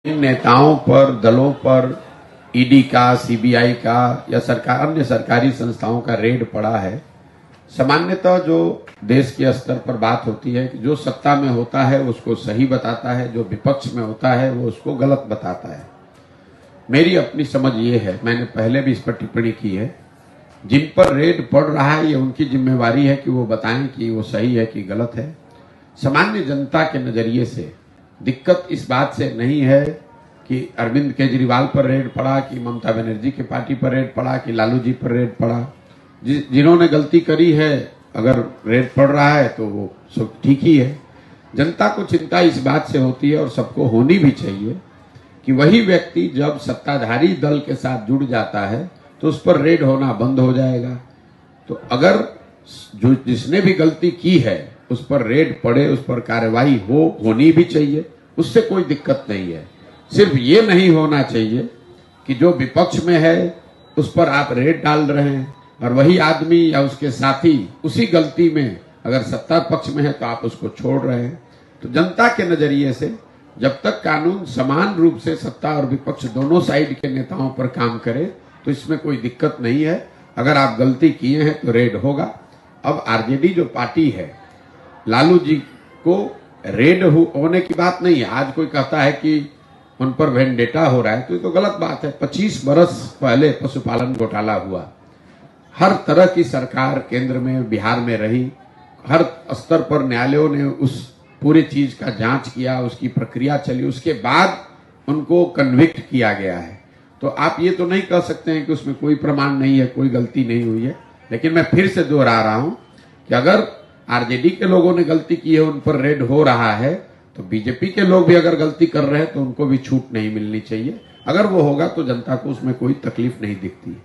इन नेताओं पर, दलों पर ईडी का, सीबीआई का या सरकार अन्य सरकारी संस्थाओं का रेड पड़ा है। सामान्यतः जो देश के स्तर पर बात होती है कि जो सत्ता में होता है उसको सही बताता है, जो विपक्ष में होता है वो उसको गलत बताता है। मेरी अपनी समझ ये है, मैंने पहले भी इस पर टिप्पणी की है, जिन पर रेड पड़ रहा है ये उनकी जिम्मेवारी है कि वो बताएं कि वो सही है कि गलत है। सामान्य जनता के नजरिए से दिक्कत इस बात से नहीं है कि अरविंद केजरीवाल पर रेड पड़ा, कि ममता बनर्जी की पार्टी पर रेड पड़ा, कि लालू जी पर रेड पड़ा। जिन्होंने गलती करी है अगर रेड पड़ रहा है तो वो सब ठीक ही है। जनता को चिंता इस बात से होती है और सबको होनी भी चाहिए कि वही व्यक्ति जब सत्ताधारी दल के साथ जुड़ जाता है तो उस पर रेड होना बंद हो जाएगा। तो अगर जो जिसने भी गलती की है उस पर रेड पड़े, उस पर कार्रवाई होनी भी चाहिए, उससे कोई दिक्कत नहीं है। सिर्फ ये नहीं होना चाहिए कि जो विपक्ष में है उस पर आप रेड डाल रहे हैं और वही आदमी या उसके साथी उसी गलती में अगर सत्ता पक्ष में है तो आप उसको छोड़ रहे हैं। तो जनता के नजरिए से जब तक कानून समान रूप से सत्ता और विपक्ष दोनों साइड के नेताओं पर काम करे तो इसमें कोई दिक्कत नहीं है। अगर आप गलती किए हैं तो रेड होगा। अब आरजेडी जो पार्टी है, लालू जी को रेड होने की बात नहीं है। आज कोई कहता है कि उन पर वेंडेटा हो रहा है तो ये तो गलत बात है। 25 बरस पहले पशुपालन घोटाला हुआ, हर तरह की सरकार केंद्र में, बिहार में रही, हर स्तर पर न्यायालयों ने उस पूरी चीज का जांच किया, उसकी प्रक्रिया चली, उसके बाद उनको कन्विक्ट किया गया है। तो आप ये तो नहीं कह सकते हैं कि उसमें कोई प्रमाण नहीं है, कोई गलती नहीं हुई है। लेकिन मैं फिर से दोहरा रहा हूं कि अगर आरजेडी के लोगों ने गलती की है, उन पर रेड हो रहा है, तो बीजेपी के लोग भी अगर गलती कर रहे हैं तो उनको भी छूट नहीं मिलनी चाहिए। अगर वो होगा तो जनता को उसमें कोई तकलीफ नहीं दिखती है।